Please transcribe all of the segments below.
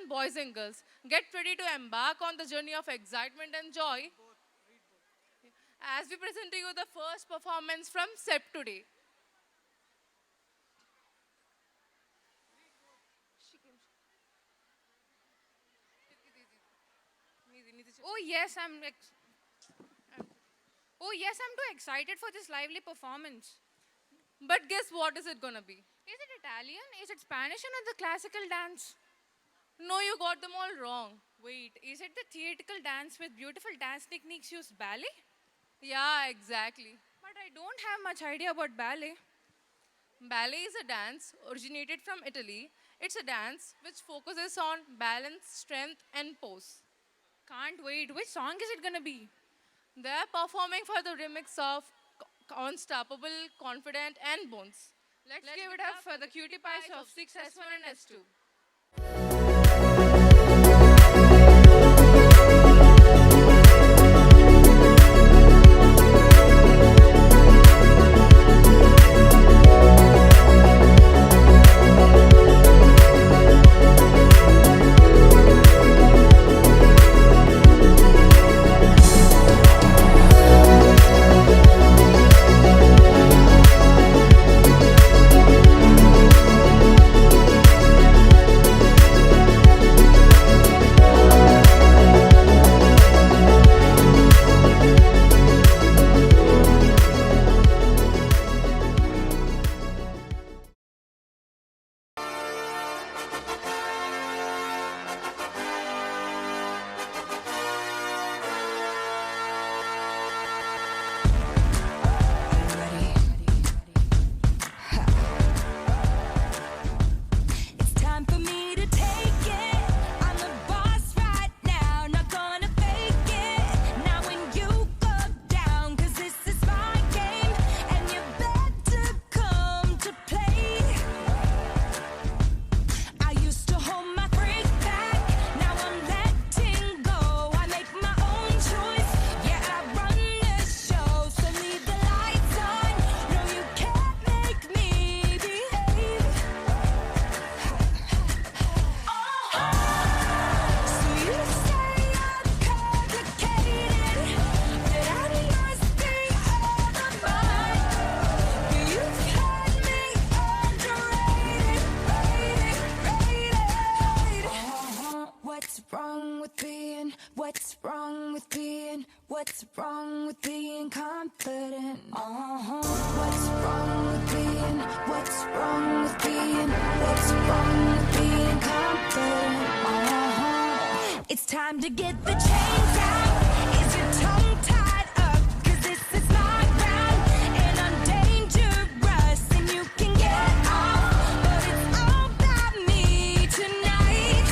and boys and girls, get ready to embark on the journey of excitement and joy as we present to you the first performance from SEP today. Oh yes, I'm too excited for this lively performance. But guess what is it gonna be? Is it Italian? Is it Spanish or the classical dance? No, you got them all wrong. Wait, is it the theatrical dance with beautiful dance techniques used ballet? Yeah, exactly. But I don't have much idea about ballet. Ballet is a dance originated from Italy. It's a dance which focuses on balance, strength, and pose. Can't wait. Which song is it gonna be? They're performing for the remix of Unstoppable, Confident, and Bones. Let's give it up for the cutie pies of 6S1 and S2. It's time for me to take it. I'm the boss right now, not gonna fake it. Now when you go down, 'cause this is my game, and you better come to play. I used to hold my freak back, now I'm letting go. I make my own choice, yeah, I run this show. So leave the lights on, no you can't make me behave. So you say I'm complicated, that I must be out of mind. But you've had me underrated, rated. What's wrong with being, what's wrong with being, what's wrong with being confident? What's wrong with being, what's wrong with being, what's wrong with being confident? It's time to get the chains out. Is your tongue tied up? 'Cause this is my round, and I'm dangerous, and you can get off. But it's all about me tonight.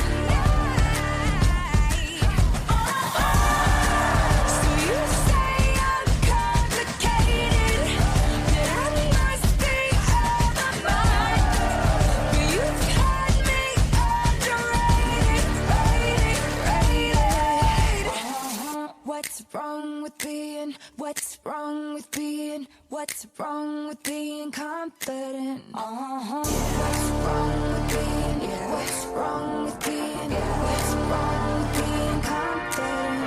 So you say I'm complicated, that I must be out of mind. But you've had me underrated, rated. What's wrong with being, what's wrong with being, what's wrong with being confident? What's wrong with being, what's wrong with being, what's wrong with being confident?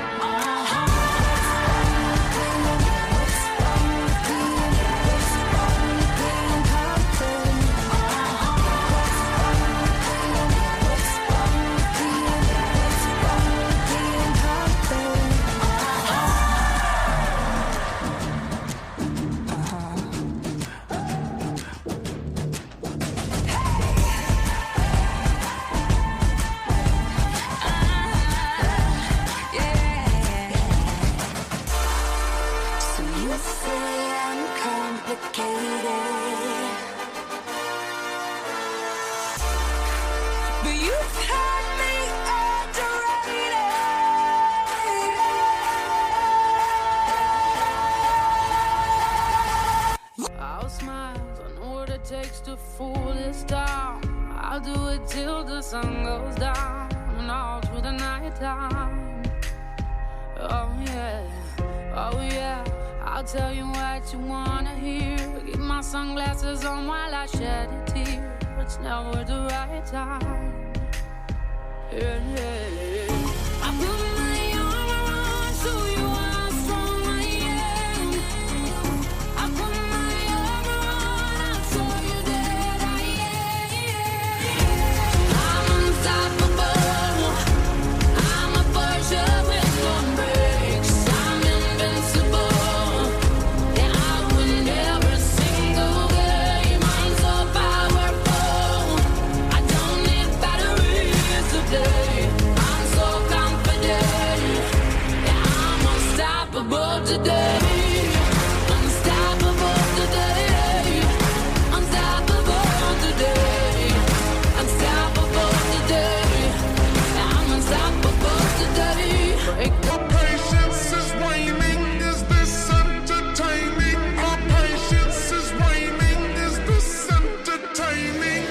What's wrong with being, what's wrong with being confident? What's wrong with being, what's wrong with being, what's wrong with being confident? So you say I'm complicated, but you've had me underrated. I'll smile, I know what it takes to fool this town. I'll do it till the sun goes down and all through the night time. Oh yeah, oh yeah. I'll tell you what you wanna hear. Keep my sunglasses on while I shed a tear. It's never the right time. Yeah, yeah. I put my armor on, show you how strong I am. I put my armor on, I'll show you that I am. I'm unstoppable. I'm a force with no brakes. I'm invincible. Yeah, I win every single game. I'm so powerful. I don't need batteries today. I'm so confident. Yeah, I'm unstoppable today. Unstoppable today. Unstoppable today. Unstoppable today. I'm unstoppable today. Break Our patience is waning, is this entertaining? Our patience is waning, is this entertaining?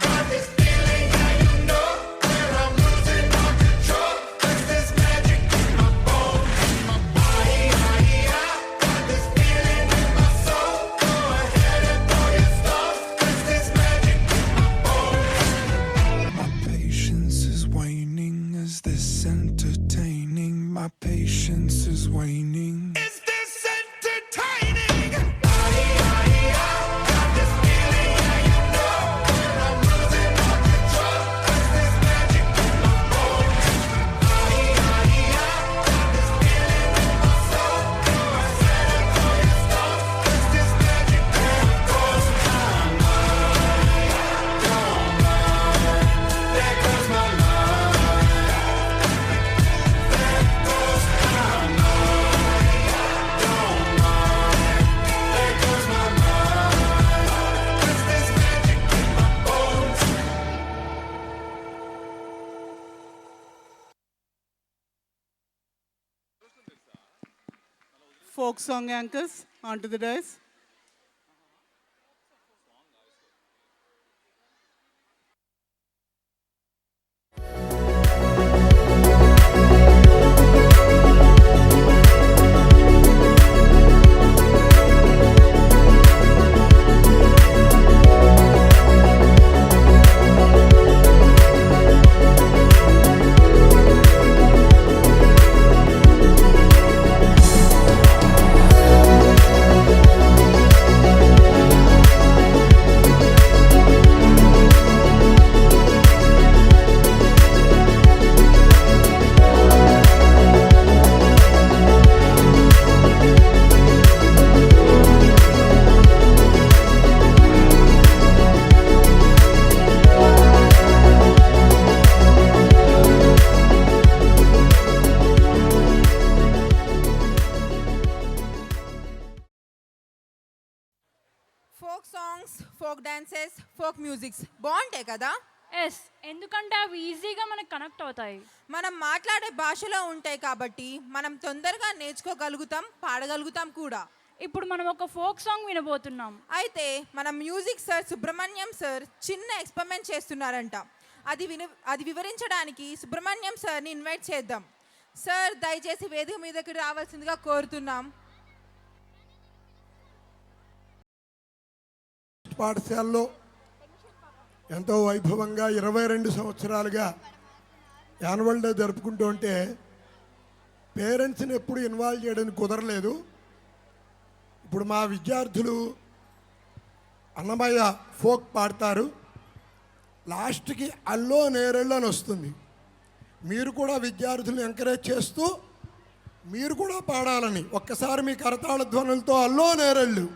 Got this feeling that you know, where I'm losing all control. There's this magic in my bones, got this feeling in my soul. Go ahead and throw your stones. There's this magic in my bones. My patience is waning, is this entertaining? My patience is waning. Is this entertaining? Got this feeling that you know, where I'm losing all control. There's this magic in my bones, got this feeling in my soul. Go ahead and throw your stones. There's this magic in my bones. There goes my love. There goes my love. There's this magic in my bones. Folk song anchors onto the dais. Folk songs, folk dances, folk musics బాగుంటాయి కదా. Yes, ఎందుకంటే అవి ఈజీగా మనకు connect అవుతాయి. మనం మాట్లాడే భాషలో ఉంటాయి కాబట్టి మనం తొందరగా నేర్చుకోగలుగుతాం, పాడగలుగుతాం కూడా. ఇప్పుడు మనం ఒక ఫోక్ సాంగ్ వినబోతున్నాం. అయితే మన మ్యూజిక్ సార్ సుబ్రహ్మణ్యం సార్ చిన్న ఎక్స్పెరిమెంట్ చేస్తున్నారంట. అది వివరించడానికి సుబ్రహ్మణ్యం సార్ని ఇన్వైట్ చేద్దాం. సార్ దయచేసి వేదిక మీదకి రావాల్సిందిగా కోరుతున్నాం. పాఠశాలలో ఎంతో వైభవంగా 22 సంవత్సరాలుగా యాన్యువల్ డే జరుపుకుంటూ ఉంటే పేరెంట్స్ని ఎప్పుడు ఇన్వాల్వ్ చేయడానికి కుదరలేదు. ఇప్పుడు మా విద్యార్థులు అన్నమయ్య ఫోక్ పాడతారు, లాస్ట్కి అల్లో నేరెళ్ళు అని వస్తుంది. మీరు కూడా విద్యార్థులను ఎంకరేజ్ చేస్తూ మీరు కూడా పాడాలని ఒక్కసారి మీ కరతాళ ధ్వనులతో అల్లో నేరెళ్ళు.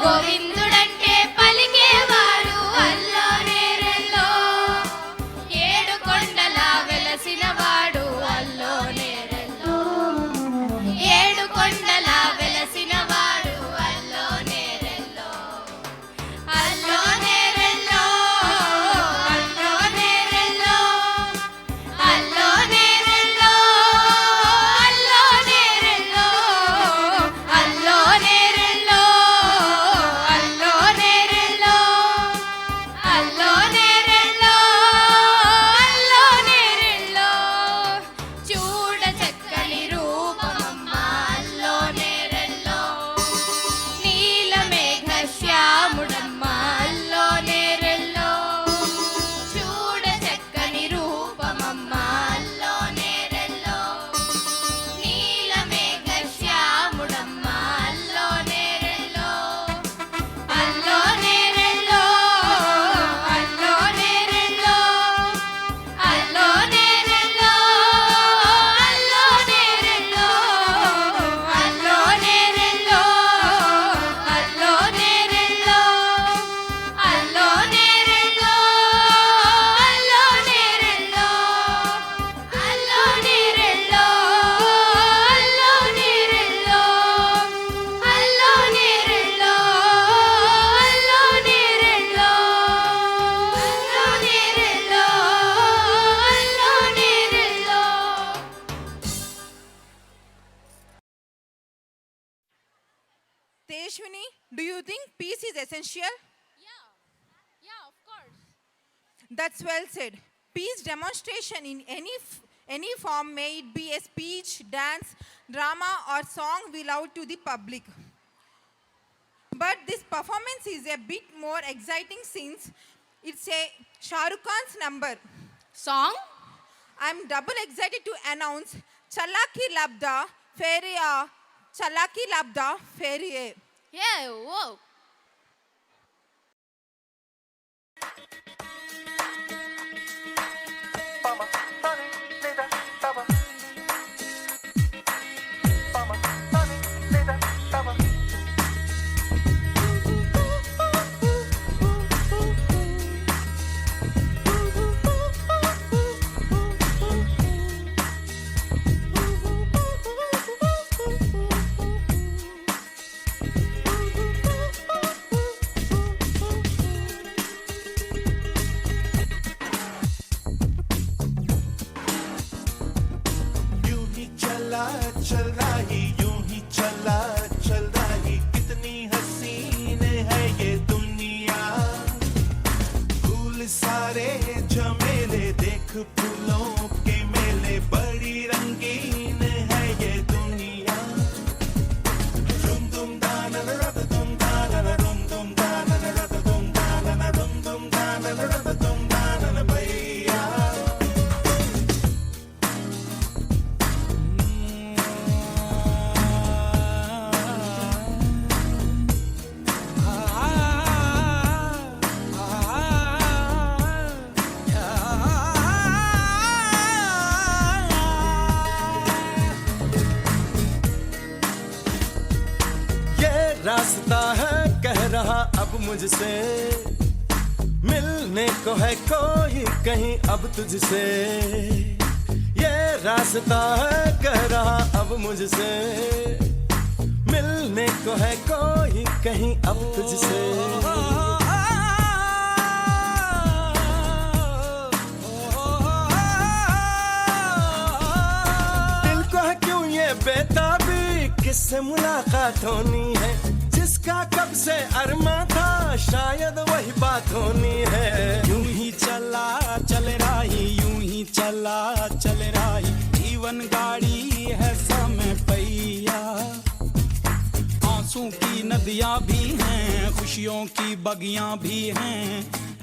గోవిందుడంటే పలికేవాడు అల్లో నేరెల్లో ఏడు కొండల వెలసినవాడు అల్లో నేరెల్లో ఏడు కొండల వెలసినవాడు అల్లో నేరెల్లో అల్లో నేరెల్లో అల్లో నేరెల్లో అల్లో నేరెల్లో అల్లో నేరెల్లో అల్లో నేరెల్లో అల్లో నేరెల్లో అల్లో నేరెల్లో అల్లో నేరెల్లో చూడ చక్కని రూపమమ్మ అల్లో నేరెల్లో నీలమేఘ శ్యాముడమ్మ అల్లో నేరెల్లో చూడ చక్కని రూపమమ్మ అల్లో నేరెల్లో నీలమేఘ శ్యాముడమ్మ అల్లో నేరెల్లో అల్లో నేరెల్లో అల్లో నేరెల్లో అల్లో నేరెల్లో అల్లో నేరెల్లో అల్లో నేరెల్లో అల్లో నేరెల్లో అల్లో నేరెల్లో అల్లో నేరెల్లో అల్లో నేరెల్లో అల్లో నేరెల్లో అల్లో నేరెల్లో అల్లో నేరెల్లో అల్లో నేరెల్లో అల్లో నేరెల్లో. Teshwini, do you think peace is essential? Yeah, of course. That's well said. Peace demonstration in any form, may it be a speech, dance, drama, or song, will out to the public. But this performance is a bit more exciting since it's a Shah Rukh Khan's number. Song? I'm double excited to announce Chalaki Labda Feriya. Chalaki Labda Feriye. Yeah, whoa. चल रही यूं ही चला चल रही कितनी हसीन है ये दुनिया फूल सारे झमेले देख फूलों के मेले बड़ी रंगीन है ये दुनिया रुम दुम दानन रद दुम दानन रुम दुम दानन रद दुम दानन रुम दुम दानन रद दुम दानन भैया रास्ता है कह रहा अब मुझसे मिलने को है कोई कहीं अब तुझसे ये रास्ता है कह रहा अब मुझसे मिलने को है कोई कहीं अब तुझसे दिल को है क्यों ये बेताबी किससे मुलाकात होनी है जिसका कब से अरमा था शायद वही बात होनी है यूं ही चला चल रही यूं ही चला चल रही जीवन गाड़ी है समय पहिया आंसू की नदियां भी हैं खुशियों की बगियां भी हैं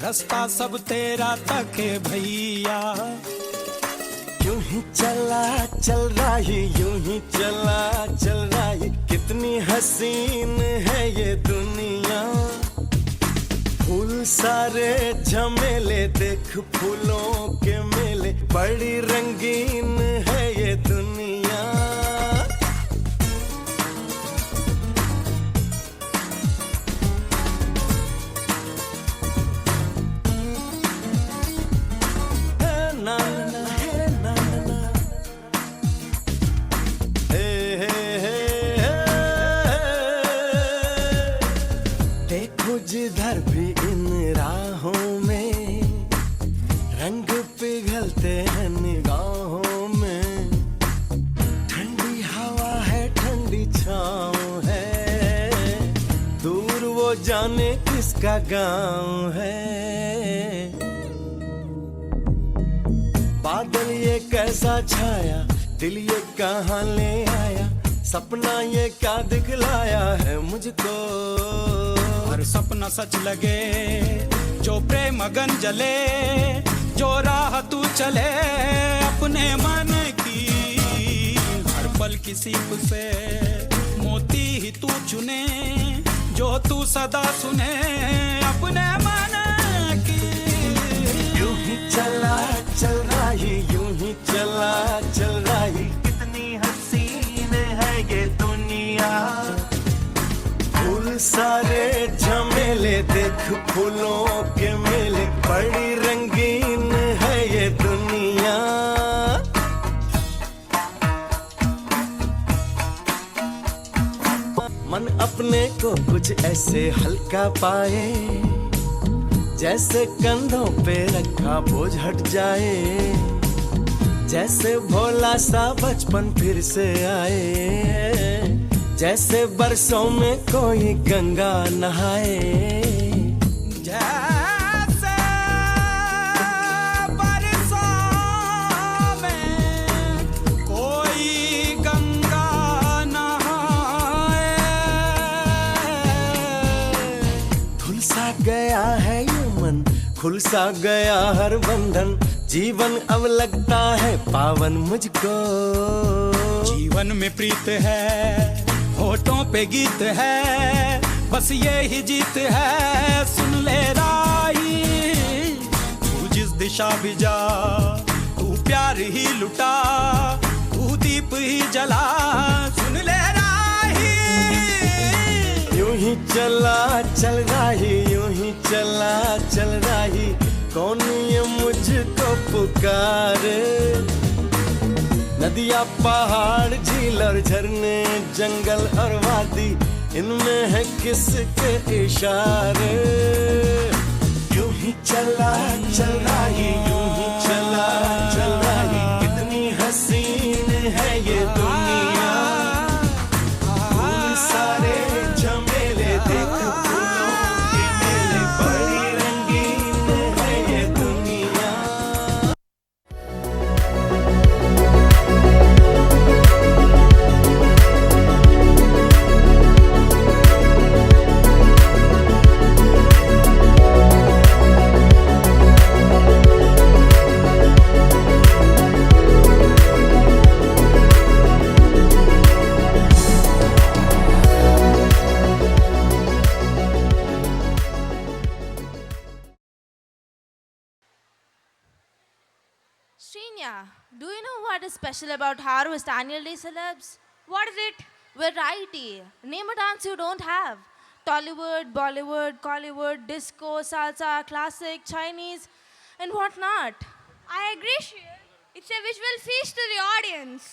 रास्ता सब तेरा तक है भैया यूं ही चला चल रही यूं ही चला चल रही कितनी हसीन है ये दुनिया फूल सारे झमेले देख फूलों के मेले बड़ी रंगीन है ये दुनिया जाने किसका गांव है। बादल ये कैसा छाया, दिल ये कहाँ ले आया, सपना ये क्या दिखलाया है मुझको। हर सपना सच लगे, जो प्रेम अगन जले, जो राह तू चले अपने मन की। हर पल की सीख से मोती ही तू चुने, जो तू सदा सुने अपने मन की। यूं ही चला चल रही, यूं ही चला चल रही, कितनी हसीन है ये दुनिया। फूल सारे झमेले, देख फूलों के मेले, बड़ी रंगीन है ये दुनिया। मन अपने को कुछ ऐसे हल्का पाए, जैसे कंधों पे रखा बोझ हट जाए, जैसे भोला सा बचपन फिर से आए, जैसे बरसों में कोई गंगा नहाए। जैसे बरसों में कोई गंगा नहाए। धुल सा गया है ये मन, खुल सा गया हर बंधन, जीवन अब लगता है पावन मुझको। जीवन में प्रीत है, होठों पे गीत है, बस ये ही जीत है। सुन ले राही, तू जिस दिशा भी जा, तू प्यार ही लुटा, तू दीप ही जला। सुन ले राही, यूं ही चला चल रही, यूं ही चला चल रही, कौन ये मुझको पुकारे। नदियाँ पहाड़ झील और झरने, जंगल और वादी, इनमें है किसके इशारे। यूं ही चला चल रही, यूं ही चला चल रही, कितनी हसीन है ये दुनिया। फूल सारे झमेले, देख फूलों के मेले, बड़ी रंगीन है ये दुनिया। Srinya, do you know what is special about Harvest Annual Day celebs? What is it? Variety. Name a dance you don't have. Tollywood, Bollywood, Collywood, disco, salsa, classic, Chinese, and whatnot. I agree, Shreya. It's a visual feast to the audience.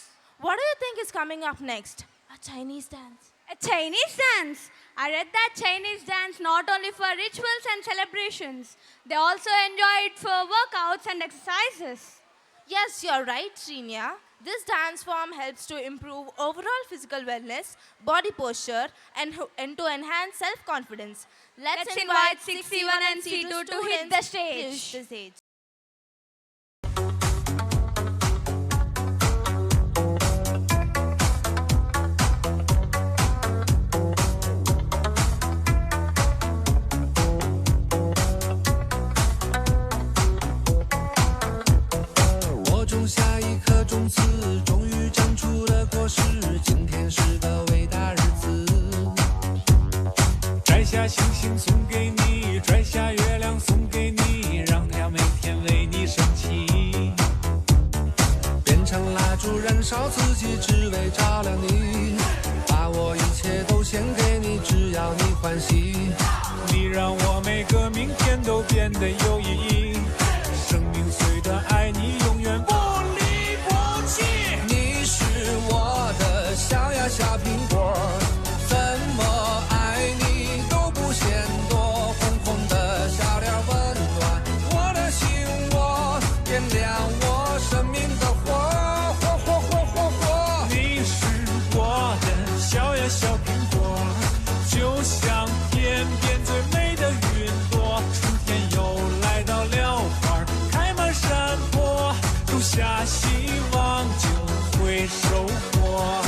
What do you think is coming up next? A Chinese dance. A Chinese dance. I read that Chinese dance not only for rituals and celebrations, they also enjoy it for workouts and exercises. Yes, you're right, Srinya. This dance form helps to improve overall physical wellness, body posture, and to enhance self-confidence. Let's invite 6C1 and C2 to hit the stage. 天边最美的云朵，春天又来到了花儿开满山坡，种下希望就会收获。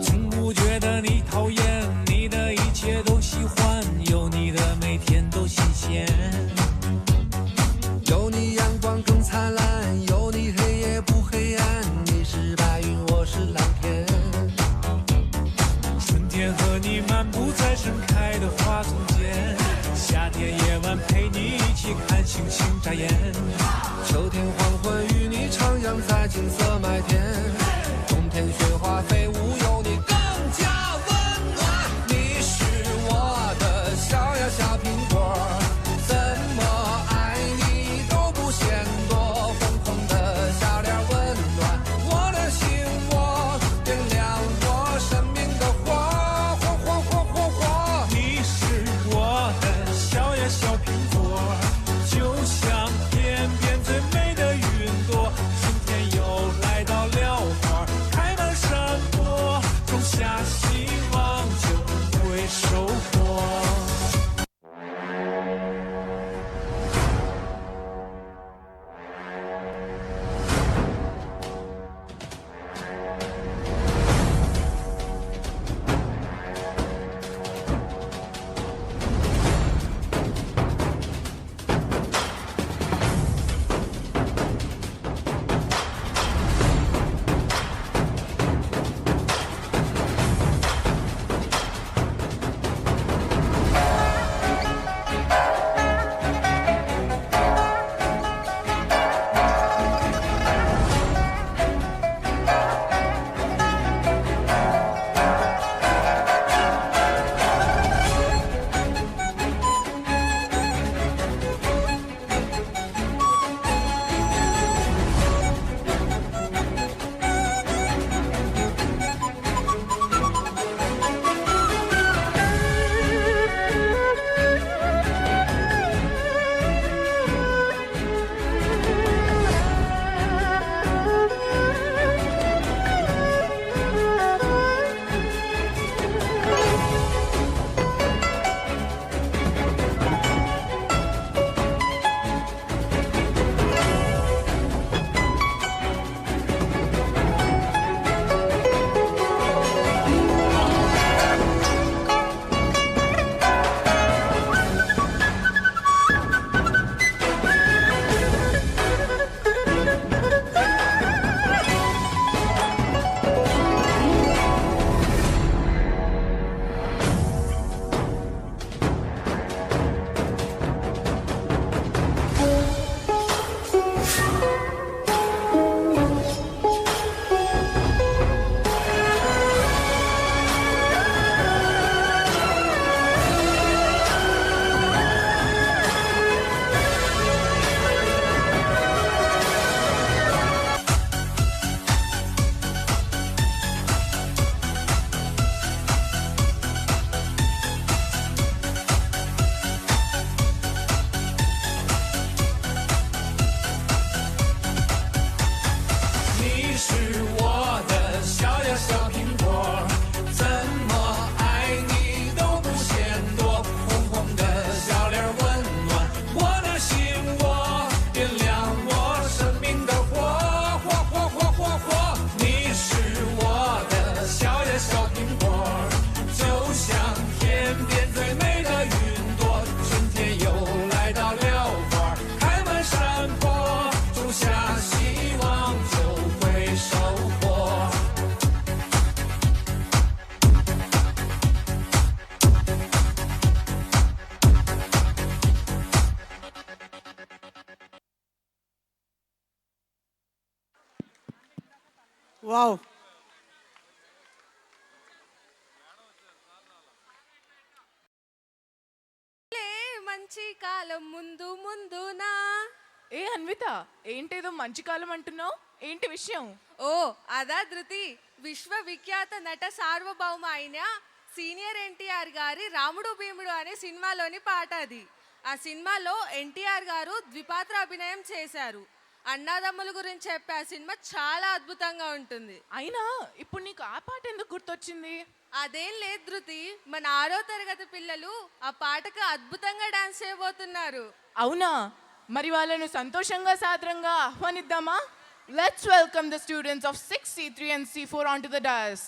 从不觉得你讨厌，你的一切都喜欢，有你的每天都新鲜。有你阳光更灿烂，有你黑夜不黑暗，你是白云，我是蓝天。春天和你漫步在盛开的花丛间，夏天夜晚陪你一起看星星眨眼。秋天黄昏与你徜徉在金色麦田，冬天雪花飞舞有你更加温暖。你是我的小呀小苹果，怎么爱你都不嫌多，红红的小脸温暖我的心窝，点亮我生命的火，火火火火火。你是我的小呀小苹果，就像天边最美的云朵，春天又来到了花儿开满山坡，种下希望就会收获。你是我的小呀小苹果，怎么爱你都不嫌多，红红的小脸温暖我的心窝，点亮我生命的火，火火火火火。你是我的小呀小苹果，就像天边最美的云朵，春天又来到了花儿开满山坡，种下希望就会收获。Wow. మంచి కాలం ముందు ముందునా. ఏ అన్విత, ఏంటేదో మంచి కాలం అంటున్నావు, ఏంటి విషయం? ఓ అదా ధృతి, విశ్వవిఖ్యాత నట సార్వభౌమ అయిన సీనియర్ ఎన్టీఆర్ గారి రాముడు భీముడు అనే సినిమాలోని పాట అది. ఆ సినిమాలో ఎన్టీఆర్ గారు ద్విపాత్ర అభినయం చేశారు. అన్నాదమ్ముల గురించి చెప్పే ఆ సినిమా చాలా అద్భుతంగా ఉంటుంది. అయినా ఇప్పుడు నీకు ఆ పాట ఎందుకు గుర్తొచ్చింది? అదేం లేదు ధృతి, మన 6వ తరగతి పిల్లలు ఆ పాటకు అద్భుతంగా డాన్స్ చేయబోతున్నారు. అవునా? మరి వాళ్ళను సంతోషంగా సాదరంగా ఆహ్వానిద్దామా? Let's welcome the students of 6C3 and C4 onto the dais.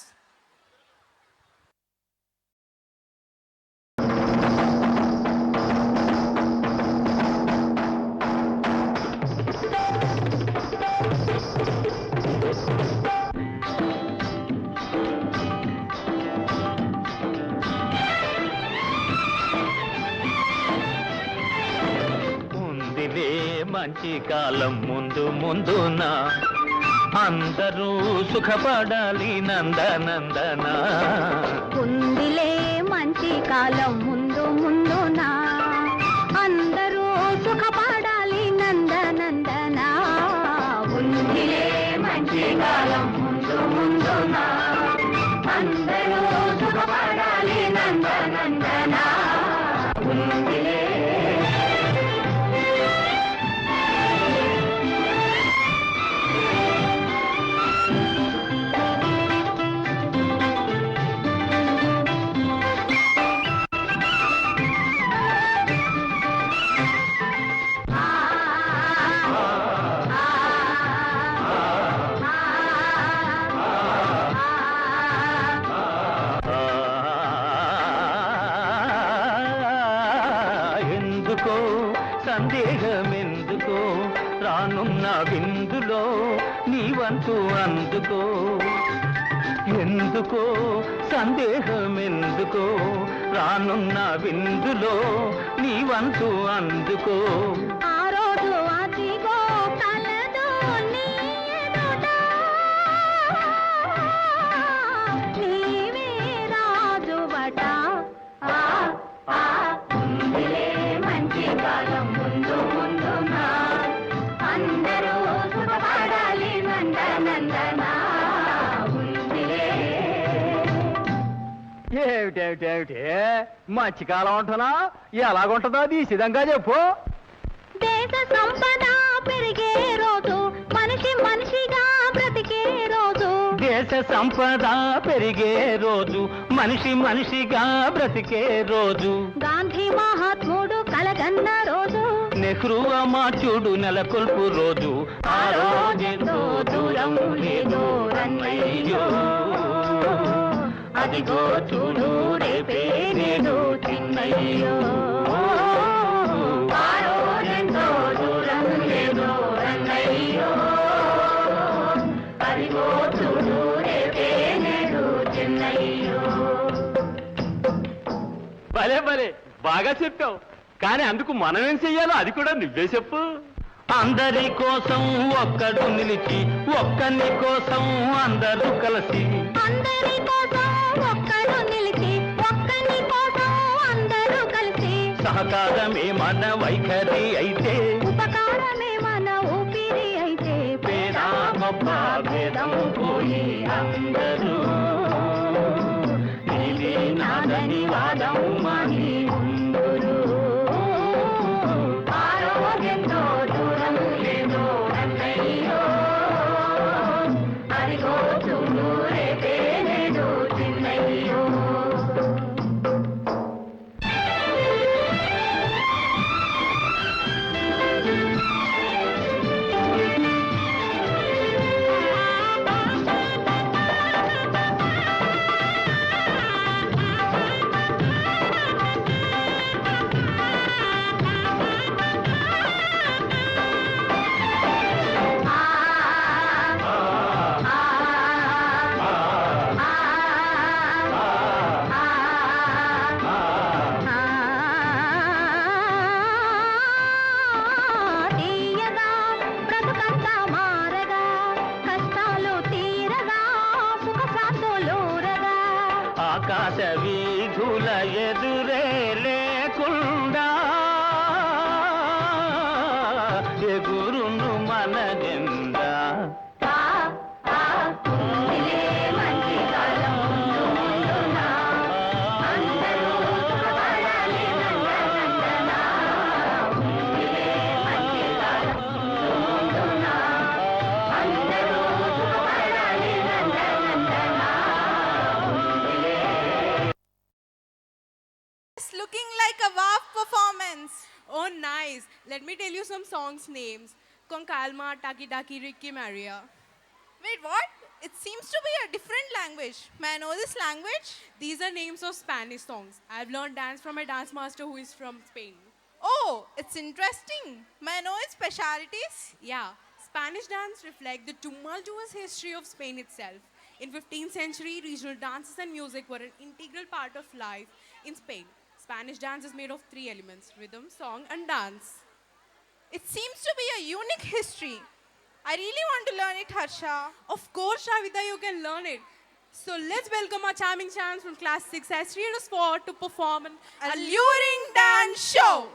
ఉందిలే మంచి కాలం ముందు ముందున, అందరూ సుఖపడాలి నందనందన. ఉందిలే మంచి కాలం ముందు ముందున, అందరూ సుఖపడాలి నందనందన. ఉందిలే మంచి కాలం ముందు ముందున, అందరూ సుఖపడాలి నందనందన. ఉందిలే ఎందుకో సందేహమెందుకో, రానున్న విందులో నీవంతు అందుకో. ఎందుకో సందేహమెందుకో, రానున్న విందులో నీవంతు అందుకో. ఆ రోజు అదిగో కలదు నీ ఎదుట, నీవే రాజువట. ఉందిలే మంచి కాలం ముందు ముందున, అందరూ సుఖపడాలి నందనందన. ఉందిలే ఏమిటేమిటేమిటి మంచి కాలం అంటున్నా, ఎలాగుంటుందో అది సిద్ధంగా చెప్పు. దేశ సంపద పెరిగే రోజు, మనిషి మనిషిగా బ్రతికే రోజు. దేశ సంపద పెరిగే రోజు, మనిషి మనిషిగా బ్రతికే రోజు. గాంధీ మహాత్ముడు కలగన్న రోజు, నెహ్రూ అమాత్యుడు నెలకొల్పు రోజు. ఆ రోజెంతో దూరం లేదు రన్నయ్యో, అదిగో చూడు రేపే నేడు చిన్నయ్యో. ఆ రోజెంతో దూరం లేదు రన్నయ్యో, అదిగో చూడు రేపే నేడు చిన్నయ్యో. భలే భలే బాగా చెప్పావు, కానీ అందుకు మనం ఏం చెయ్యాలో అది కూడా నువ్వే చెప్పు. అందరి కోసం ఒక్కడు నిలిచి, ఒక్కని కోసం అందరూ కలిసి. అందరి కోసం ఒక్కడు నిలిచి, ఒక్కని కోసం అందరూ కలిసి. సహకారమే మన వైఖరి అయితే, ఉపకారమే మన ఊపిరి అయితే. పేద గొప్ప భేదం పోయి అందరూ నీది నాదని వాదం మాని ఉందురు. ఆరోగ్యంతో దూరం లేదు అన్నయ్యో, అదిగో చూడు రేపే నేడు చిన్నయ్యో. తీయగా బ్రతుకంతా మారగా, కష్టాలు తీరగా, సుఖ శాంతులూరగా. ఆకాశ వీధుల ఎదురే లేకుండా ఎగురును మన జెండా. ఉందిలే మంచి కాలం ముందు ముందున, It's looking like a wow performance. Oh, nice. Let me tell you some songs names. Con Calma, Taki Taki, Ricky Maria. Wait, what? It seems to be a different language. May I know this language? These are names of Spanish songs. I've learned dance from a dance master who is from Spain. Oh, it's interesting. May I know its specialities? Yeah, Spanish dance reflect the tumultuous history of Spain itself. In 15th century, regional dances and music were an integral part of life in Spain. Spanish dance is made of 3 elements: rhythm, song, and dance. It seems to be a unique history. I really want to learn it, Harsha. Of course, Shavita, you can learn it. So let's welcome our charming chants from class 6 as 3 to 4 to perform an Alluring dance show.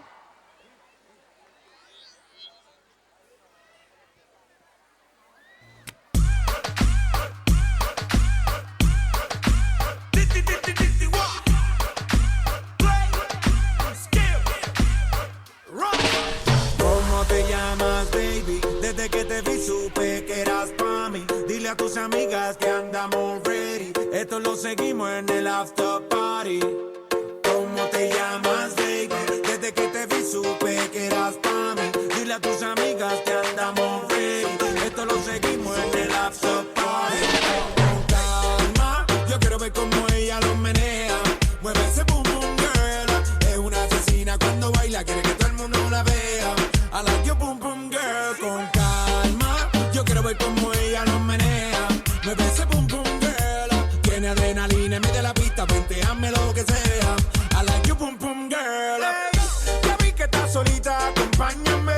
¿Cómo te llamas, baby? Desde que te vi supe que eras pa' mí. Dile a tus amigas que andamos ready. Esto lo seguimos en el after party. ¿Cómo te llamas, baby? Desde que te vi supe que eras pa' mí. Dile a tus amigas que andamos ready. Esto lo seguimos en el after party. Con calma, yo quiero ver cómo ella lo menea. Mueve ese boom boom girl. Es una asesina cuando baila, quiere que todo el mundo la vea. I like your boom boom girl. Con calma, yo quiero ver cómo ella lo menea. Mueve ese boom boom girl. Tiene adrenalina en medio de la pista, vente, hazme lo que sea. I like your boom boom girl. Hey, ya vi que estás solita, acompáñame.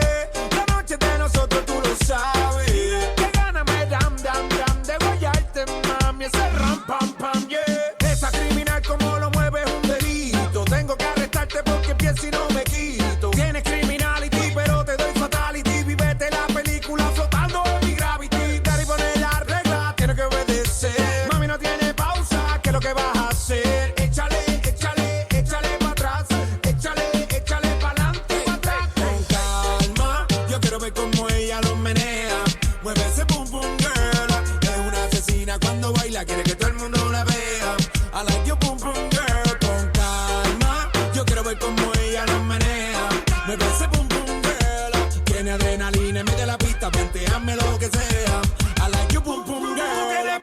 La noche de nosotros tú lo sabes. Que gana me dam dam dam de guayarte, mami. Ese ram pam pam, yeah. Esa criminal como lo mueve es un delito. Tengo que arrestarte porque pienso y no me quito. Tienes criminality, pero te doy fatality. Vivete la película flotando en mi gravity. Dar y poner la regla, tienes que obedecer. Mami no tiene pausa, ¿qué es lo que vas a hacer? Échale, échale, échale para atrás. Échale, échale para adelante, para atrás. Con calma, yo quiero ver cómo ella lo menea. Mueve ese boom boom girl. Es una asesina cuando baila, quiere que todo el mundo la vea. I like your boom boom girl. Con calma, yo quiero ver cómo ella lo menea. Mueve ese boom boom girl. Tiene adrenalina en medio de la pista, vente, hazme lo que sea. I like your boom boom girl.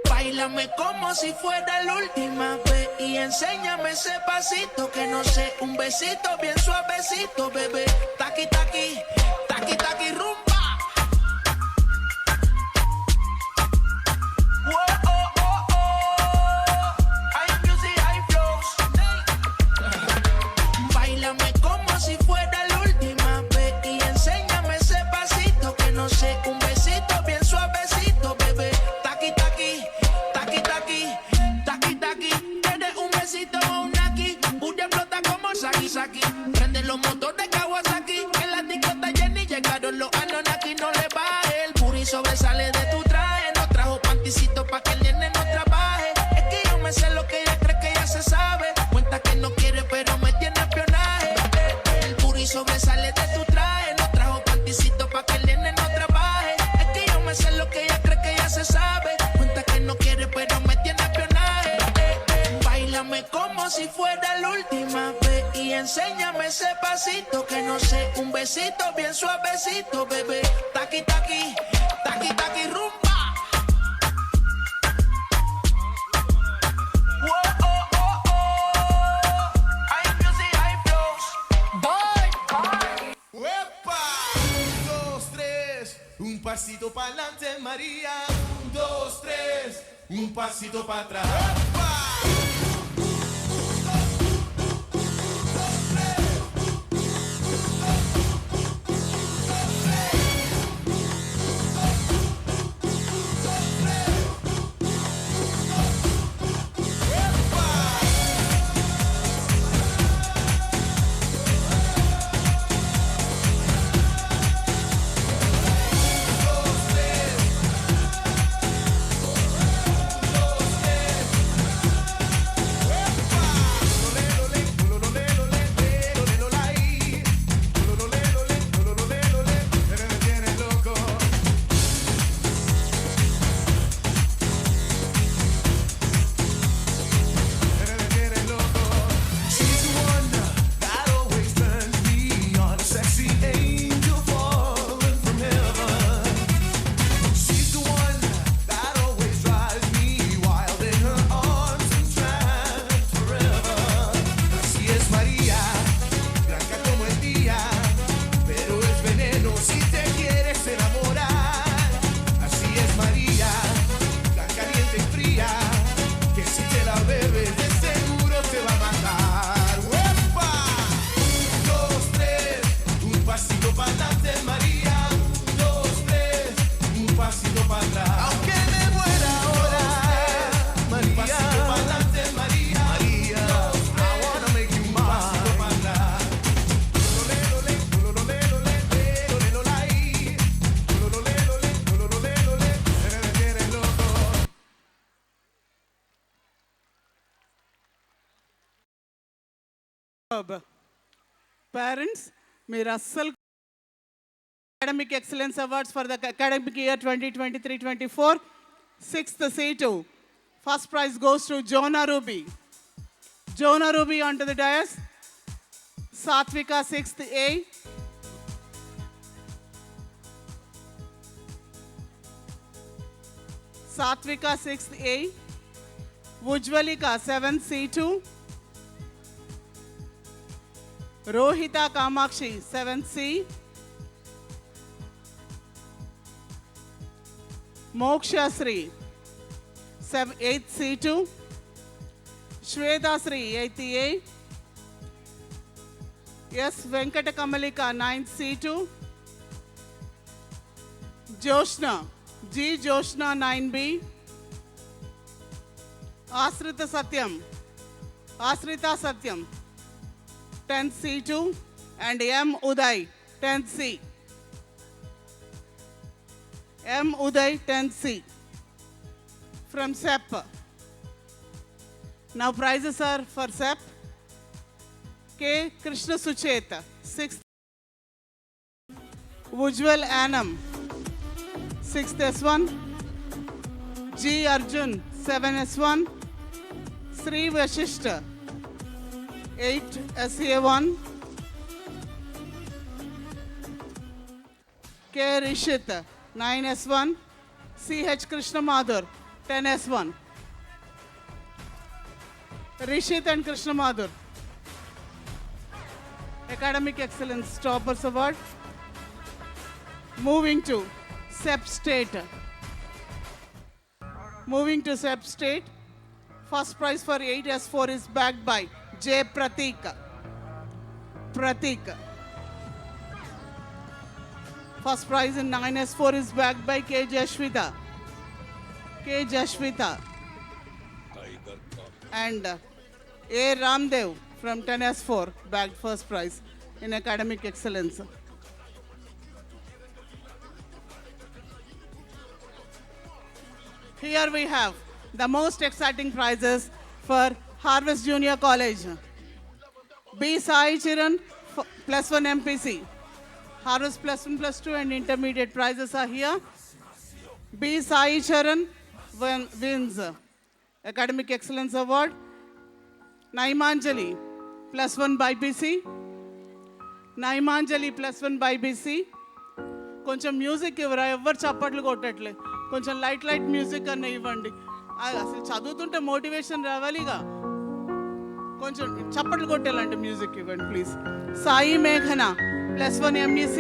Báilame como si fuera la última vez y enséñame ese pasito que no sé, un besito bien suavecito, bebé. Taqui taqui, taqui taqui rumba. Hay music, hay flows. Báilame como si fuera la última vez y enséñame ese pasito que no sé, un besito bien suavecito, bebé. Taqui taqui, taqui taqui, taqui taqui. Tienes un besito o un aquí, una explota como Saki Saki. Prende los motores Kawasaki, en la discota Jenny llegaron los Anunnaki. No le baje, el puri sobresale de tu traje. No trajo panticito pa' que el nene no trabaje. Es que yo me sé lo que ella cree que ya se sabe. Cuenta que no quiere pero me tiene espionaje. El puri sobresale de tu traje. No trajo panticito pa' que el nene no trabaje. Es que yo me sé lo que ella cree que ya se sabe. Cuenta que no quiere pero me tiene espionaje. Báilame como si fuera la última vez y enséñame ese pasito que no sé, un besito bien suavecito, bebé. Taqui taqui, taqui taqui rumba. Hay music, hay flows. ¡Uepa! 1, 2, 3, un pasito para adelante, María. 1, 2, 3, un pasito para atrás. Parents, మీరు అస్సలు Academic Excellence Awards for the academic year 2023-24. 6th seat. First prize goes to Jonah Ruby. Jonah Ruby onto the dais. Satvika 6th A. Satvika 6th A. Ujjwalika 7th C2. Rohita Kamakshi 7th C. Moksha Sri 8th C2. Shweta Sri 8th A. Yes, Venkata Kamalika 9th C2. Joshna G. Joshna 9B. Asrita Satyam 10th C2 and M. Uday 10th C. M. Uday 10th C from SEP. Now prizes are for SEP. K. Krishna Sucheta 6th. Ujjwal Anam 6th S1. G. Arjun 7 S1. Sri Vashishta 8 SEA1. K. Rishit 9 S1. C.H. Krishna Madhur 10 S1. Rishit and Krishna Madhur. Academic Excellence Toppers Award. Moving to SEP State. First prize for 8S4 is backed by J. Pratik. First prize in 9S4 is backed by K. Jashwita. And A. Ramdev from 10S4 bagged first prize in academic excellence. Here we have the most exciting prizes for Harvest Junior College. B. Sai Chiran +1 MPC. Harvest +1, +2 and intermediate prizes are here. B. Sai Charan wins Academic Excellence Award. Naimanjali +1 by BC. కొంచెం music ఇవ్వరా, ఎవ్వరు చప్పట్లు కొట్టట్లే. కొంచెం light music అన్న ఇవ్వండి. అసలు చదువుతుంటే motivation రావాలిగా. కొంచెం చప్పట్లు కొట్టేలాంటి మ్యూజిక్ ఇవ్వండి ప్లీజ్. సాయి మేఘన +1 MEC.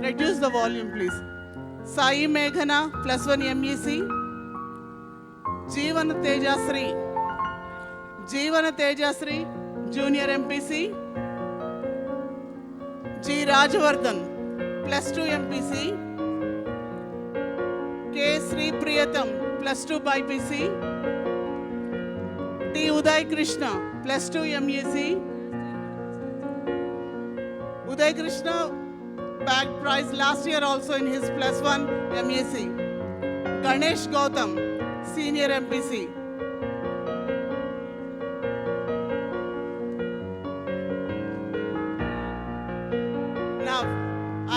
Reduce the volume please. Sai మేఘన +1 MEC. జీవన Tejasri junior MPC. G. Rajavardhan +2 MPC. K. Sri Priyatam +2 by PC. T. Uday Krishna +2 MEC. Uday Krishna bagged prize last year also in his +1 MEC. Ganesh Gautam senior MPC. Now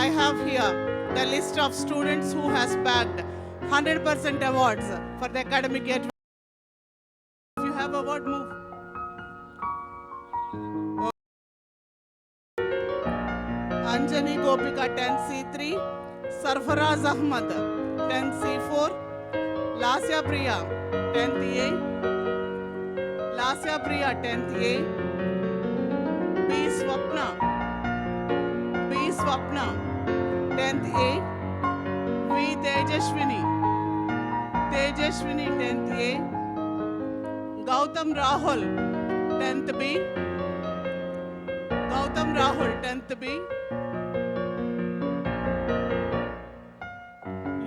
I have here the list of students who has bagged 100% awards for the academic year. If you have award, move. Anjani Gopika 10C3, Sarfaraz Ahmad 10C4, Lasya Priya 10th A, B. Swapna 10th A, V. Tejashwini 10th A, Gautam Rahul 10th B,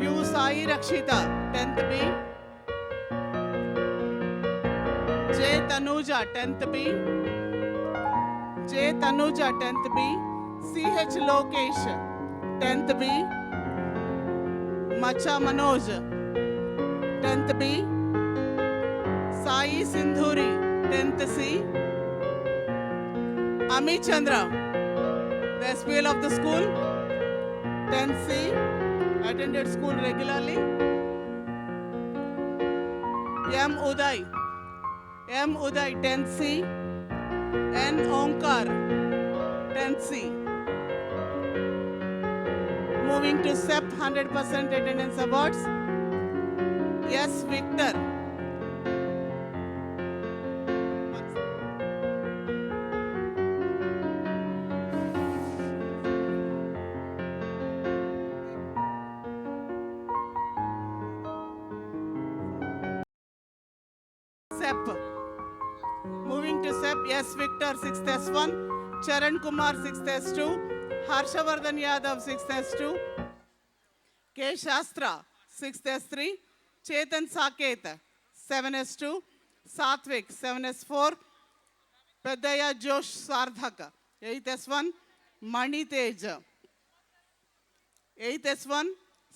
U. Sai Rakshita 10th B, J. Tanuja 10th B, C.H. Lokesh 10th B, Macha Manoj 10th B, Sai Sindhuri 10th C, Amit Chandra, the SPL of the school. 10C, attended school regularly. M. Uday, 10C. N. Omkar, 10C. Moving to SEP 100% attendance awards. S. Victor. SEP. Moving to SEP, S. Victor, 6th S1. Charan Kumar, 6th S2. Harshavardhan Yadav, 6th S2. K. Shastra, 6th S3. Chetan Saket, 7S2. Satvik, 7S4. Pedaya Josh Sardhak, 8th S1. Mani Tej, 8th S1.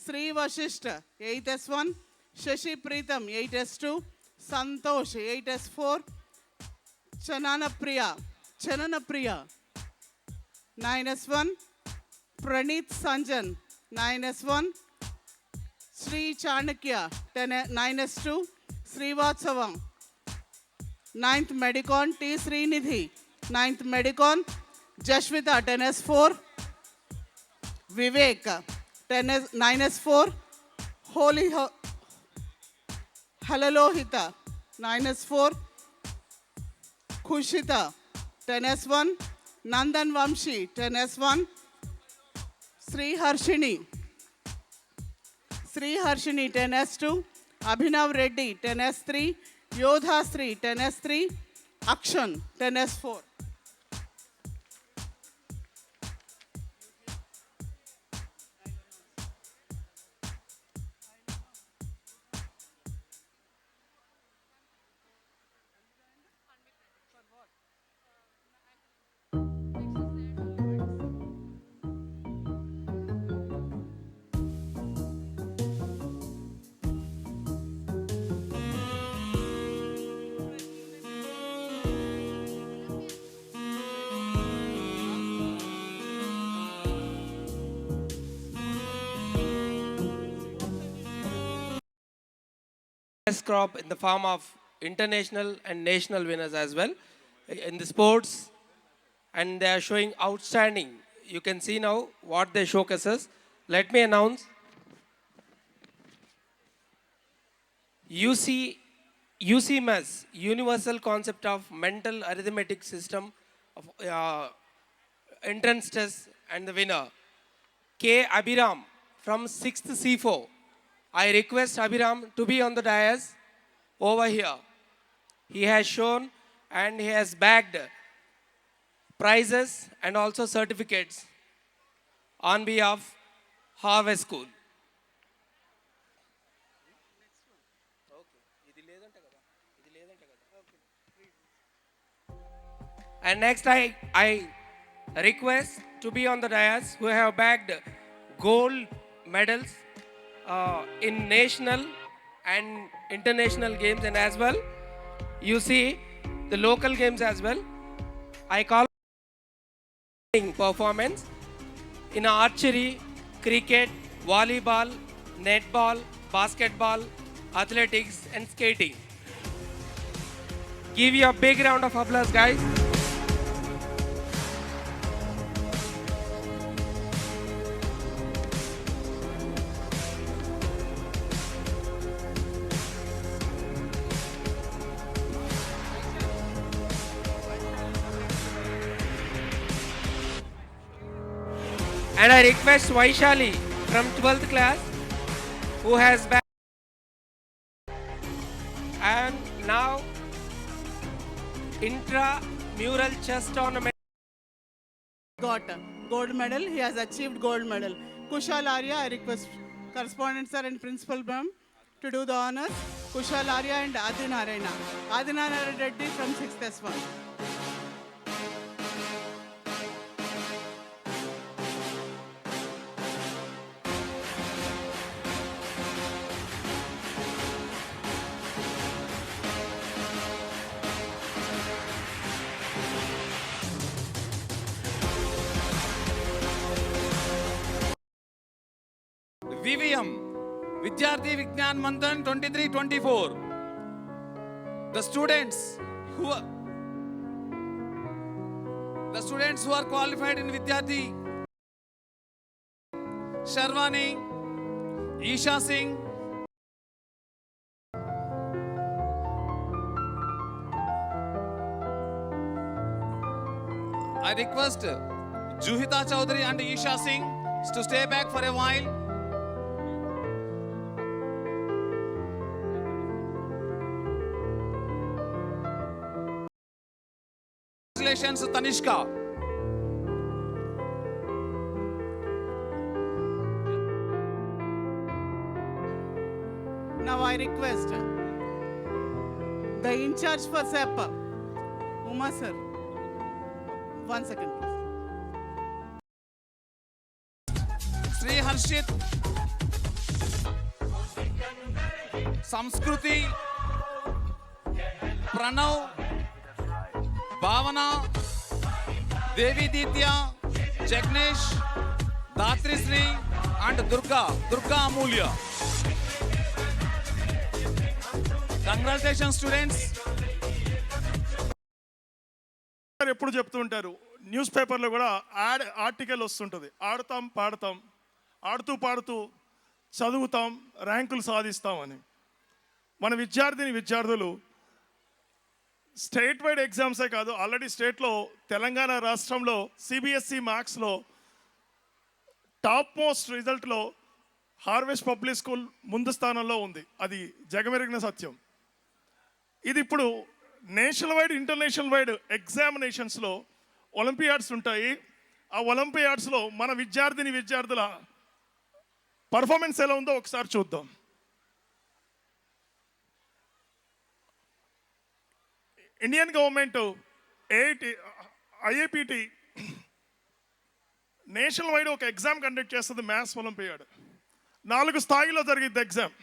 Sri Vashishta, 8th S1. Shashi Preetham, 8S2. Santosh, 8S4. Chanana Priya, 9S1. Praneeth Sanjan, 9S1. Sri Chanakya, 9S2. Srivatsavam, 9th Medicon. T. Srinidhi, 9th Medicon. Jashvita, 10S4. Vivek, 9S4. Holy Halalohita, 9S4. Kushita, 10S1. Nandan Vamshi, 10S1. Sri Harshini, 10S2. Abhinav Reddy, 10S3. Yodha Sri, 10S3. Akshan, 10S4. crop in the form of international and national winners as well in the sports, and they are showing outstanding. You can see now what they showcases. Let me announce UCMS, Universal Concept of Mental Arithmetic System of entrance test, and the winner K. Abhiram from 6th C4. I request Abhiram to be on the dais over here. He has shown and he has bagged prizes and also certificates on behalf of Harvey School. And next I request to be on the dais who have bagged gold medals in national and international games, and as well you see the local games as well. I call performance in archery, cricket, volleyball, netball, basketball, athletics and skating. Give you a big round of applause, guys. And I request Vaishali from 12th class who has back. And now intramural chess tournament. Got a gold medal. He has achieved gold medal. Kushal Arya, I request correspondent sir and principal ma'am to do the honors. Kushal Arya and Adinarayana. Adinarayana Reddy from 6th S1. VVM విద్యార్థి Vignan Manthan 23-24. The students who are qualified in Vidyarthi: Sharwani, Isha Singh, I request Juhita Chaudhary and Isha Singh to stay back for a while. Congratulations, Tanishka. Now I request the in charge for SEP, Uma sir. 1 second, please. Sri Harshit, Samskruti, Pranav, Bhavana, Devi Ditya, Jagnesh, Datri Sri, and Durga Amulya. Congratulations, students. ఎప్పుడు చెప్తూ ఉంటారు, news పేపర్లో కూడా article వస్తుంటుంది, ఆడతాం పాడతాం, ఆడుతూ పాడుతూ చదువుతాం, ర్యాంకులు సాధిస్తాం అని. మన విద్యార్థులు స్టేట్ వైడ్ ఎగ్జామ్సే కాదు, ఆల్రెడీ స్టేట్లో తెలంగాణ రాష్ట్రంలో సిబిఎస్ఈ మార్క్స్లో టాప్ మోస్ట్ రిజల్ట్లో హార్వెస్ట్ పబ్లిక్ స్కూల్ ముందు స్థానంలో ఉంది. అది జగమెరిగిన సత్యం. ఇది ఇప్పుడు నేషనల్ వైడ్ ఇంటర్నేషనల్ వైడ్ ఎగ్జామినేషన్స్లో ఒలింపియాడ్స్ ఉంటాయి. ఆ ఒలింపియాడ్స్లో మన విద్యార్థుల పర్ఫార్మెన్స్ ఎలా ఉందో ఒకసారి చూద్దాం. ఇండియన్ గవర్నమెంట్ ఐఏపిటి నేషనల్ వైడ్ ఒక ఎగ్జామ్ కండక్ట్ చేస్తుంది, మ్యాథ్స్ ఒలింపియాడ్. 4 స్థాయిలో జరిగింది ఎగ్జామ్.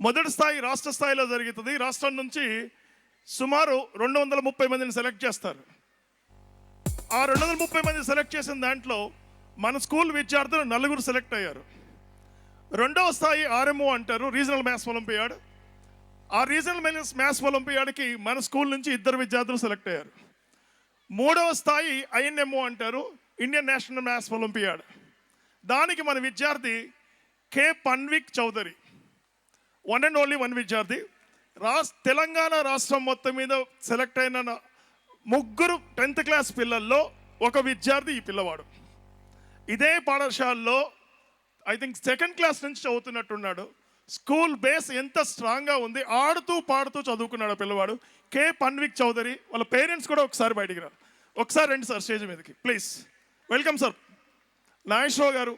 మొదటి స్థాయి రాష్ట్ర స్థాయిలో జరుగుతుంది. రాష్ట్రం నుంచి సుమారు 230 మందిని సెలెక్ట్ చేస్తారు. ఆ 230 మంది సెలెక్ట్ చేసిన దాంట్లో మన స్కూల్ విద్యార్థులు 4 సెలెక్ట్ అయ్యారు. రెండవ స్థాయి ఆర్ఎంఓ అంటారు, రీజనల్ మ్యాథ్స్ ఒలింపియాడ్. ఆ రీజనల్ మ్యాథ్స్ ఒలింపియాడ్కి మన స్కూల్ నుంచి 2 విద్యార్థులు సెలెక్ట్ అయ్యారు. మూడవ స్థాయి ఐఎన్ఎంఓ అంటారు, ఇండియన్ నేషనల్ మ్యాథ్స్ ఒలింపియాడ్. దానికి మన విద్యార్థి K Panvik Chowdary, 1 and only 1 విద్యార్థి. తెలంగాణ రాష్ట్రం మొత్తం మీద సెలెక్ట్ అయిన 3 10th క్లాస్ పిల్లల్లో ఒక విద్యార్థి ఈ పిల్లవాడు. ఇదే పాఠశాలలో ఐ థింక్ 2nd క్లాస్ నుంచి చదువుతున్నట్టున్నాడు. స్కూల్ బేస్ ఎంత స్ట్రాంగ్గా ఉంది, ఆడుతూ పాడుతూ చదువుకున్నాడు పిల్లవాడు. కె పన్విక్ చౌదరి. వాళ్ళ పేరెంట్స్ కూడా ఒకసారి బయటికి రా, ఒకసారి రండి సార్ స్టేజ్ మీదకి ప్లీజ్. Welcome sir. నాగేశ్వరరావు గారు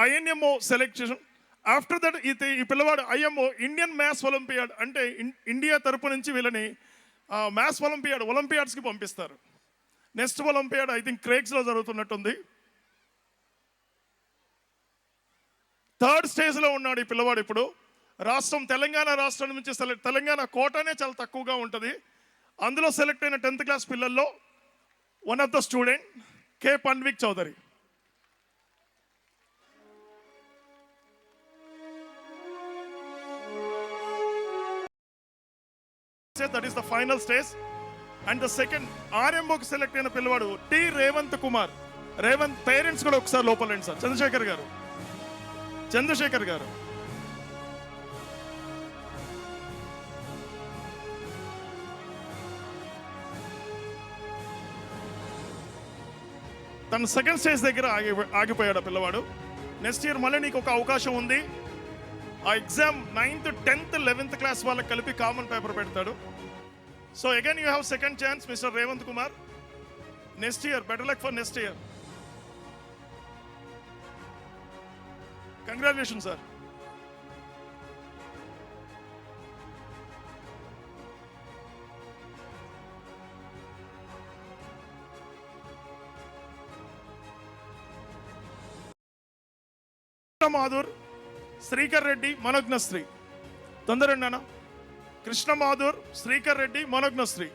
ఐఎన్ఎంఓ సెలెక్ట్ చేసాం. ఆఫ్టర్ దట్ ఈ పిల్లవాడు ఐఎంఓ ఇండియన్ మ్యాథ్స్ ఒలింపియాడ్ అంటే ఇండియా తరపు నుంచి వీళ్ళని మ్యాథ్స్ ఒలింపియాడ్స్కి పంపిస్తారు. నెక్స్ట్ ఒలింపియాడ్ ఐ థింక్ క్రేగ్స్లో జరుగుతున్నట్టుంది. 3rd స్టేజ్లో ఉన్నాడు ఈ పిల్లవాడు ఇప్పుడు. తెలంగాణ రాష్ట్రం నుంచి తెలంగాణ కోటానే చాలా తక్కువగా ఉంటుంది. అందులో సెలెక్ట్ అయిన 10th క్లాస్ పిల్లల్లో one of the student K Panvik Chowdary. That is the final stage. And the second RMOకి సెలెక్ట్ అయిన పిల్లవాడు టి రేవంత్ కుమార్. రేవంత్ పేరెంట్స్ కూడా ఒకసారి లోపల రండి సార్. చంద్రశేఖర్ గారు తన 2nd స్టేజ్ దగ్గర ఆగిపోయాడు పిల్లవాడు. నెక్స్ట్ ఇయర్ మళ్ళీ నీకు ఒక అవకాశం ఉంది. ఆ exam 9th, 10th, 11th class వాళ్ళకి కలిపి కామన్ పేపర్ పెడతాడు. So again you have second chance mister Revanth Kumar. Next year better luck for next year. Congratulation sir. Madhur, Srikar Reddy, Manognasri. తొందరండి నాన్న. Krishna Madhur, Srikar Reddy, Manognasri.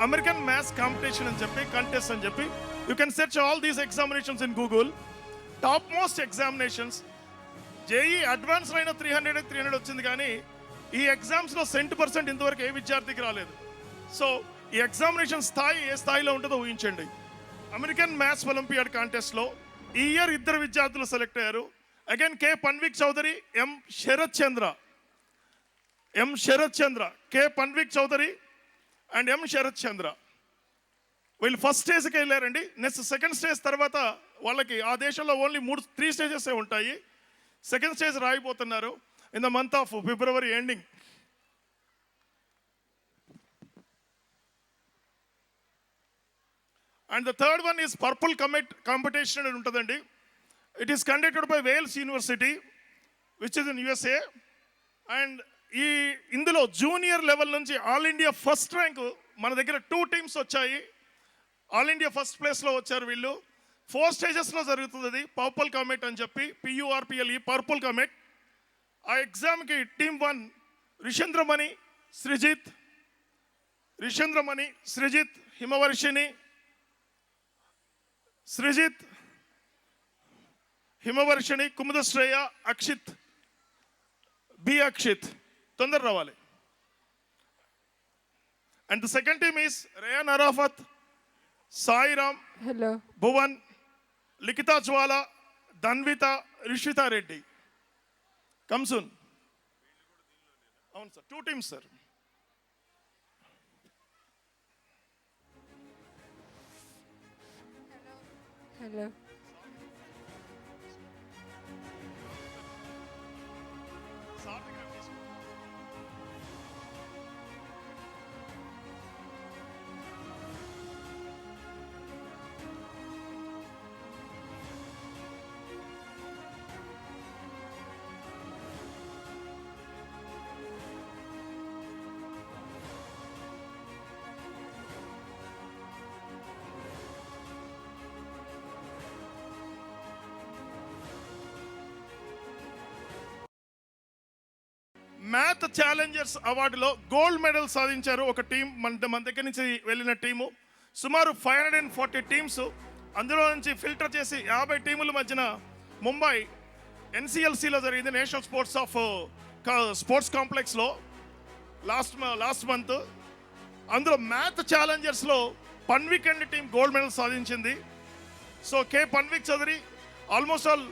American maths competition అని చెప్పి కంటెస్ట్ అని చెప్పి you can search all these examinations in Google. Top most examinations. JEE advance అయిన 300 వచ్చింది, కానీ ఈ ఎగ్జామ్స్లో 100% ఇంతవరకు ఏ విద్యార్థికి రాలేదు. సో ఈ ఎగ్జామినేషన్ స్థాయి ఏ స్థాయిలో ఉంటుందో ఊహించండి. అమెరికన్ మ్యాథ్స్ ఒలింపియాడ్ కాంటెస్ట్లో ఈ ఇయర్ 2 విద్యార్థులు సెలెక్ట్ అయ్యారు. Again K Panvik Chowdary, M Sarath Chandra, K Panvik Chowdary and M Sarath Chandra. వీళ్ళు ఫస్ట్ స్టేజ్కి వెళ్ళారండి. నెక్స్ట్ సెకండ్ స్టేజ్ తర్వాత వాళ్ళకి ఆ దేశంలో ఓన్లీ 3 స్టేజెస్ ఉంటాయి. సెకండ్ స్టేజ్ రాయిపోతున్నారు in the month of February ending. And the third one is purple comet competition అని ఉంటుందండి. It is conducted by Wales university which is in USA. And ఇందులో junior level నుంచి all India first rank మన దగ్గర 2 teams వచ్చాయి. All India first ప్లేస్లో వచ్చారు వీళ్ళు. 4 స్టేజెస్లో జరుగుతుంది అది. పర్పుల్ కమెట్ అని చెప్పి PURPLE పర్పుల్ కమెట్. ఆ ఎగ్జామ్కి టీమ్ 1 రిషేంద్రమణి, సృజిత్, హిమవర్షిణి, కుముదశ్రేయ, అక్షిత్, అక్షిత్. తొందర రావాలి. And the second team is Rayan Arafat, Sairam, Bhuvan, Likhitha Jwala, Dhanvitha, Rishitha Reddy. Come soon. అవును sir, 2 teams sir. Hello. Math challengers అవార్డులో గోల్డ్ మెడల్ సాధించారు ఒక టీం. మన దగ్గర నుంచి వెళ్ళిన టీము. సుమారు 540 టీమ్స్. అందులో నుంచి ఫిల్టర్ చేసి 50 టీముల మధ్యన ముంబై NCLCలో జరిగింది, నేషనల్ స్పోర్ట్స్ కాంప్లెక్స్లో లాస్ట్ మంత్. అందులో మ్యాథ్ ఛాలెంజర్స్లో Panvik and team gold medal సాధించింది. So K Panvik Chowdary almost all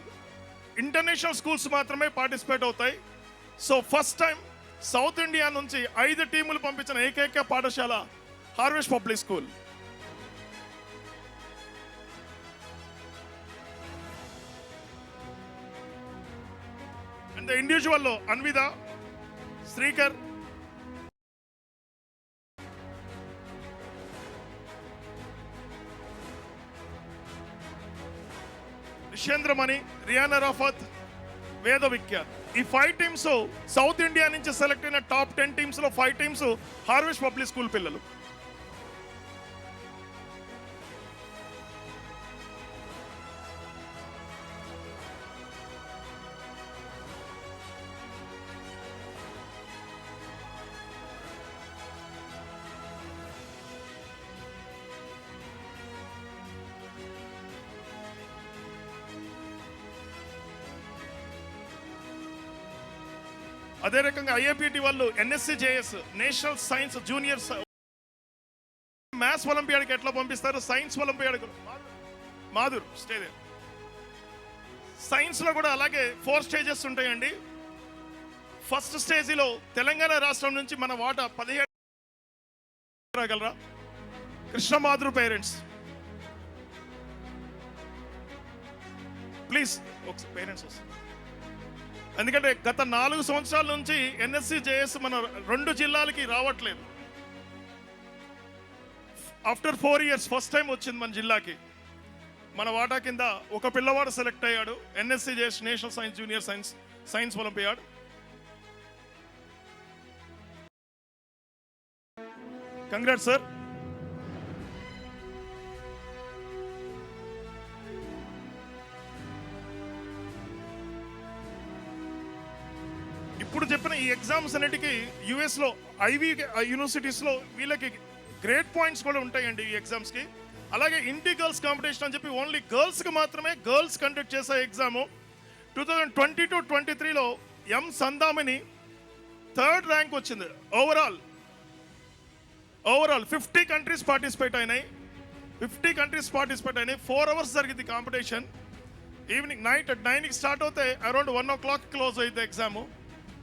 international schools మాత్రమే పార్టిసిపేట్ అవుతాయి. So first time south India నుంచి 5 టీములు పంపించిన ఏకైక పాఠశాల హార్వెస్ట్ పబ్లిక్ స్కూల్. అండ్ ఇండివిజువల్లో అన్విత, శ్రీకర్, రిషేంద్రమణి, రియాన్ అరాఫత్, వేద విఖ్యాత్. ఈ 5 టీమ్స్ సౌత్ ఇండియా నుంచి సెలెక్ట్ అయిన టాప్ 10 టీమ్స్లో 5 టీమ్స్ హార్వెస్ట్ పబ్లిక్ స్కూల్ పిల్లలు. అదే రకంగా IAPT వాళ్ళు NSCJS national science juniors maths ఒలింపియాడ్కి ఎట్లా పంపిస్తారు, సైన్స్ ఒలింపియాడ్కి మాధుర్ స్టేజ్. సైన్స్లో కూడా అలాగే 4 స్టేజెస్ ఉంటాయండి. ఫస్ట్ స్టేజీలో తెలంగాణ రాష్ట్రం నుంచి మన వాటా 17 రాగలరా? కృష్ణ మాధుర్ పేరెంట్స్ ప్లీజ్ ఒకసారి పేరెంట్స్ వస్తారు. ఎందుకంటే గత 4 సంవత్సరాల నుంచి NSCJS మన 2 జిల్లాలకి రావట్లేదు. ఆఫ్టర్ 4 ఇయర్స్ ఫస్ట్ టైం వచ్చింది మన జిల్లాకి. మన వాటా కింద ఒక పిల్లవాడు సెలెక్ట్ అయ్యాడు NSCJS national science junior science olympiad. Congrats sir. ఇప్పుడు చెప్పిన ఈ ఎగ్జామ్స్ అన్నిటికీ US లో ఐవీ యూనివర్సిటీస్లో వీళ్ళకి గ్రేడ్ పాయింట్స్ కూడా ఉంటాయండి ఈ ఎగ్జామ్స్కి. అలాగే ఇంటి గర్ల్స్ కాంపిటీషన్ అని చెప్పి ఓన్లీ గర్ల్స్కి మాత్రమే గర్ల్స్ కండక్ట్ చేసే ఎగ్జాము 2022-23లో ఎం సందామిని 3rd ర్యాంక్ వచ్చింది. ఓవరాల్ 50 కంట్రీస్ పార్టిసిపేట్ అయినాయి. 4 అవర్స్ జరిగింది కాంపిటీషన్. ఈవినింగ్ నైట్ 9కి స్టార్ట్ అవుతే అరౌండ్ 1 o'clock క్లోజ్ అయింది ఎగ్జాము.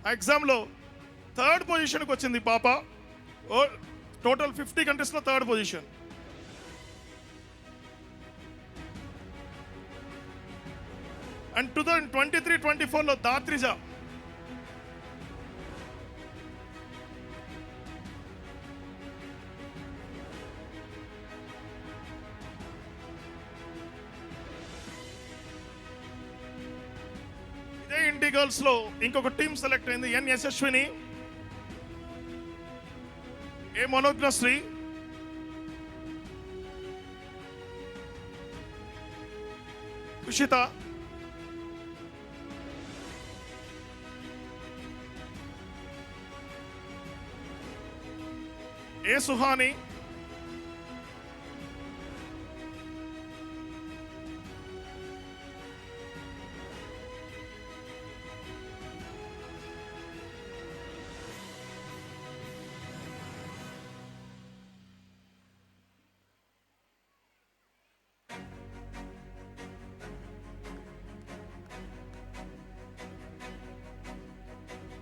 ఆ ఎగ్జామ్లో 3rd పొజిషన్కి వచ్చింది పాప. టోటల్ 50 కంట్రీస్లో 3rd పొజిషన్. అండ్ 2023-24లో దాత్రిజ ఇదే ఇండి గర్ల్స్ లో ఇంకొక టీం సెలెక్ట్ అయింది. ఎన్ యశస్విని, ఏ మనోజ్ఞశ్రీ, కుషిత, ఏ సుహాని,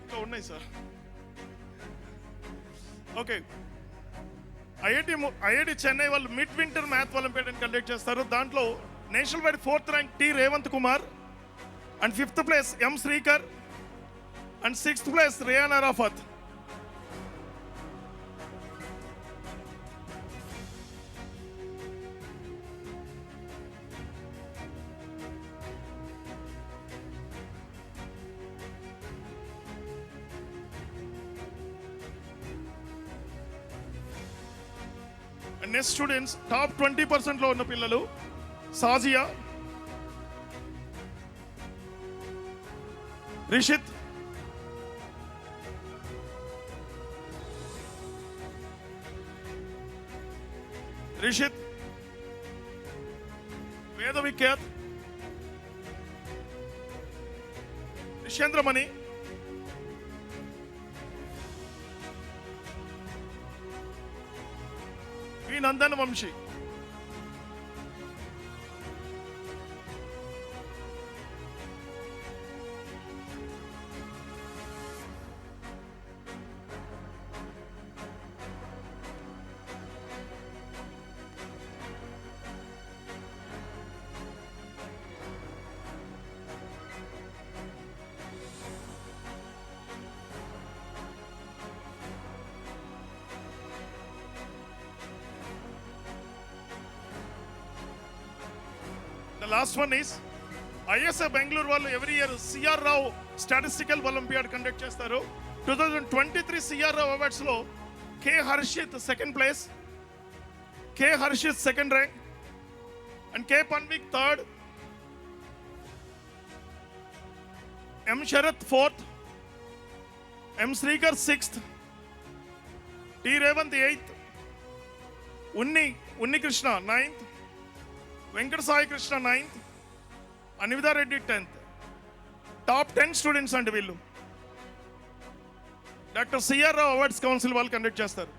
ఇంకా ఉన్నాయి సార్. ఓకే, ఐఐటి చెన్నై వాళ్ళు mid winter math olympiad conduct చేస్తారు. దాంట్లో national wide 4th rank T Revanth Kumar, and 5th place M Srikar, and 6th place Riyan Arafat. Next students top 20% లో ఉన్న పిల్లలు సాజియా, రిషిత్, వేద విఖ్యాత్, నిషేంద్రమణి, వి Nandan Vamsi. The last one is ISA Bengaluru వాళ్ళు every year CR Rao statistical olympiad conduct చేస్తారు. 2023 CR Rao awards లో K Harshith 2nd place, K Harshith 2nd rank, and K Panvik 3rd, M Sarath 4th, M Srikar 6th, T Revanth 8th, Unni Krishna 9th, Venkata Sai Krishna 9th, Anivida Reddy 10th. Top 10 students అండి వీళ్ళు. Doctor CR Rao awards council వాళ్ళు conduct చేస్తారు.